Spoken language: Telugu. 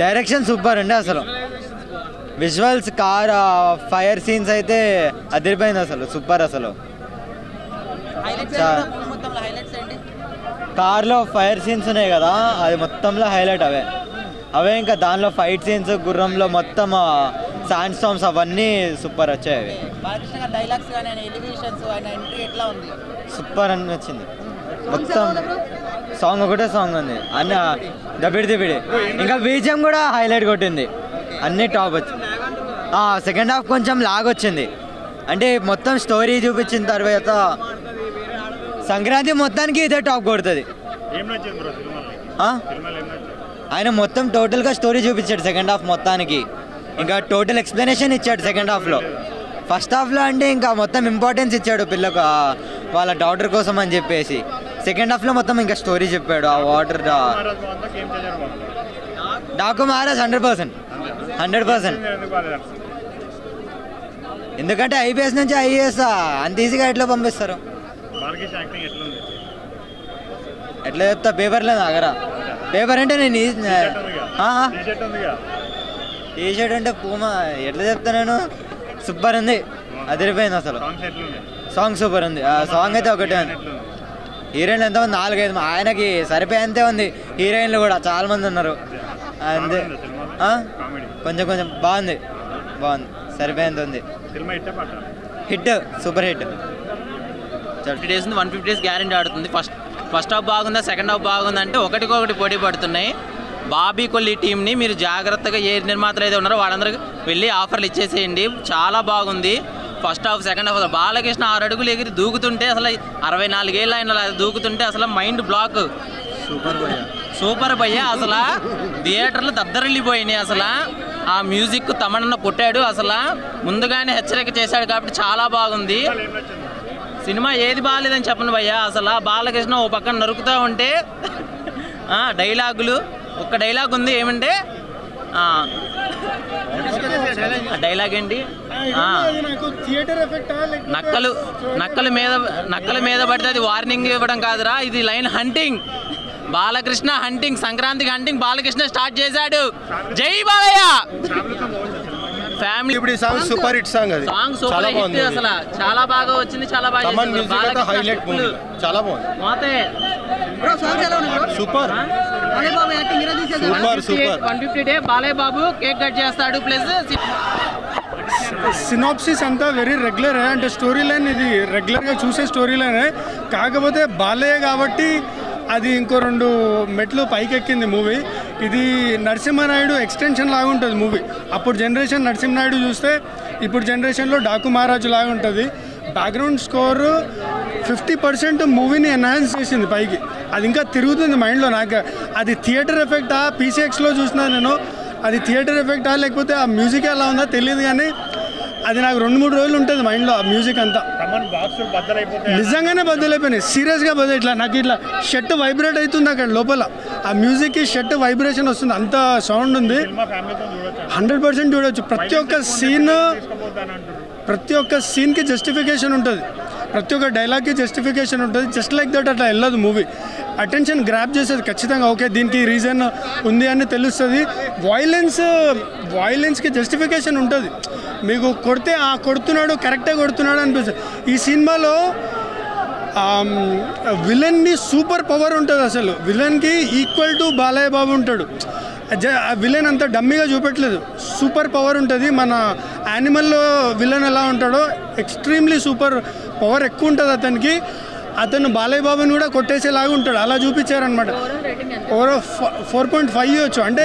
డైరెక్షన్ సూపర్ అండి అసలు. విజువల్స్, కార్ ఫైర్ సీన్స్ అయితే అదిరిపోయింది అసలు, సూపర్ అసలు. కార్లో ఫైర్ సీన్స్ ఉన్నాయి కదా, అది మొత్తంలో హైలైట్ అవే ఇంకా దానిలో ఫైట్ సీన్స్, గుర్రంలో మొత్తం శాండ్ స్టామ్స్ అవన్నీ సూపర్ వచ్చాయి. సూపర్ అనిపించింది మొత్తం. సాంగ్ ఒకటే సాంగ్ ఉంది అన్న దబిడి. ఇంకా బీజిఎం కూడా హైలైట్ కొట్టింది, అన్ని టాప్ వచ్చింది. సెకండ్ హాఫ్ కొంచెం లాగ్ వచ్చింది, అంటే మొత్తం స్టోరీ చూపించిన తర్వాత సంక్రాంతి మొత్తానికి ఇదే టాప్ కొడుతుంది. ఆయన మొత్తం టోటల్గా స్టోరీ చూపించాడు సెకండ్ హాఫ్ మొత్తానికి, ఇంకా టోటల్ ఎక్స్ప్లెనేషన్ ఇచ్చాడు సెకండ్ హాఫ్లో. ఫస్ట్ హాఫ్లో అంటే ఇంకా మొత్తం ఇంపార్టెన్స్ ఇచ్చాడు పిల్లకు వాళ్ళ డాటర్ కోసం అని చెప్పేసి. సెకండ్ హాఫ్లో మొత్తం ఇంకా స్టోరీ చెప్పాడు. ఆ వాటర్ డాకు మహారాజ్ 100%. ఎందుకంటే ఐపీఎస్ నుంచి ఐఏఎస్ అంత ఈజీగా ఎట్లా పంపిస్తారు? ఎట్లా చెప్తా, పేపర్ లేదు అగరా. పేపర్ అంటే నేను టీ షర్ట్ అంటే పూమా, ఎట్లా చెప్తా నేను. సూపర్ ఉంది, అదిరిపోయింది అసలు. సాంగ్ సూపర్ ఉంది. ఆ సాంగ్ అయితే ఒకటే ఉంది. హీరోయిన్లు ఎంతమంది? 4-5, ఆయనకి సరిపోయేంతే ఉంది. హీరోయిన్లు కూడా చాలా మంది ఉన్నారు అంతే. కొంచెం బాగుంది, సరిపోయేంత ఉంది. Hit, super hit. 30 days 150 days guarantee ఆడుతుంది. ఫస్ట్ హాఫ్ బాగుందా, సెకండ్ హాఫ్ బాగుందా అంటే ఒకటికొకటి పోటీ పడుతున్నాయి. బాబీ కొల్లి టీంని మీరు జాగ్రత్తగా ఏ నిర్మాతలు అయితే ఉన్నారో వాళ్ళందరికీ వెళ్ళి ఆఫర్లు ఇచ్చేసేయండి. చాలా బాగుంది first half. Second half Balakrishna 6 అడుగులు ఎగిరి దూకుతుంటే అసలు 64 ఏళ్ళ ఆయన దూకుతుంటే అసలు మైండ్ బ్లాక్. సూపర్ భయ్య. అసలు థియేటర్లు దద్దరిల్లిపోయినాయి. అసలు ఆ మ్యూజిక్ తమన్నా కొట్టాడు. అసలు ముందుగానే హెచ్చరిక చేశాడు కాబట్టి చాలా బాగుంది సినిమా. ఏది బాగాలేదని చెప్పను భయ్య. అసలు బాలకృష్ణ ఓ పక్కన నరుకుతూ ఉంటే డైలాగులు, ఒక్క డైలాగ్ ఉంది ఏమంటే డైలాగ్ ఏంటి, నక్కల మీద పడితే అది వార్నింగ్ ఇవ్వడం కాదురా, ఇది లైన్ హంటింగ్. బాలకృష్ణ హంటింగ్, సంక్రాంతికి హంటింగ్ బాలకృష్ణ స్టార్ట్ చేశాడు. జై బాలయ్య. ఫ్యామిలీ ఇప్పుడు సాంగ్ సూపర్ హిట్ సాంగ్, అది సాంగ్ సూపర్ హిట్. అసలు చాలా బాగా వచ్చింది, చాలా బాగా హైలైట్, చాలా బాగుంది. Super 150 day Balayya Babu cake cut చేస్తాడు. ప్లస్ సినాప్సిస్ అంతా వెరీ రెగ్యులర్, అంటే స్టోరీ లైన్ ఇది రెగ్యులర్గా చూసే స్టోరీ లైనే. కాకపోతే బాలయ్య కాబట్టి అది ఇంకో 2 మెట్లు పైకి ఎక్కింది మూవీ. ఇది నరసింహనాయుడు ఎక్స్టెన్షన్ లాగా ఉంటుంది మూవీ. అప్పుడు జనరేషన్ నరసింహనాయుడు చూస్తే ఇప్పుడు జనరేషన్లో డాకు మహారాజు లాగా ఉంటుంది. బ్యాక్గ్రౌండ్ స్కోర్ 50% మూవీని ఎన్హాన్స్ చేసింది పైకి. అది ఇంకా తిరుగుతుంది మైండ్లో నాకు. అది థియేటర్ ఎఫెక్టా, పీసీఎక్స్లో చూసినా నేను, అది థియేటర్ ఎఫెక్టా లేకపోతే ఆ మ్యూజిక్ ఎలా ఉందో తెలియదు, కానీ అది నాకు 2-3 రోజులు ఉంటుంది మైండ్లో ఆ మ్యూజిక్ అంతా. నిజంగానే బద్దలైపోయినాయి, సీరియస్గా ఇట్లా నాకు ఇట్లా షర్ట్ వైబ్రేట్ అవుతుంది అక్కడ లోపల. ఆ మ్యూజిక్కి షర్ట్ వైబ్రేషన్ వస్తుంది, అంత సౌండ్ ఉంది. 100% చూడవచ్చు. ప్రతి ఒక్క సీన్కి జస్టిఫికేషన్ ఉంటుంది, ప్రతి ఒక్క డైలాగ్కి జస్టిఫికేషన్ ఉంటుంది. జస్ట్ లైక్ దట్ అట్లా వెళ్ళదు మూవీ. అటెన్షన్ గ్రాప్ చేసేది ఖచ్చితంగా. ఓకే, దీనికి రీజన్ ఉంది అని తెలుస్తుంది. వాయిలెన్స్కి జస్టిఫికేషన్ ఉంటుంది. మీకు కొడితే కొడుతున్నాడు, కరెక్టే కొడుతున్నాడు అనిపిస్తుంది. ఈ సినిమాలో విలన్ని సూపర్ పవర్ ఉంటుంది. అసలు విలన్కి ఈక్వల్ టు బాలయ్య బాబు ఉంటాడు. విలన్ అంతా డమ్మీగా చూపెట్టలేదు, సూపర్ పవర్ ఉంటుంది. మన యానిమల్లో విలన్ ఎలా ఉంటాడో ఎక్స్ట్రీమ్లీ సూపర్ పవర్ ఎక్కువ ఉంటుంది అతనికి. అతను బాలయ్య బాబుని కూడా కొట్టేసేలాగా ఉంటాడు, అలా చూపించారనమాట. ఓవర్ 4.5 ఇవ్వచ్చు. అంటే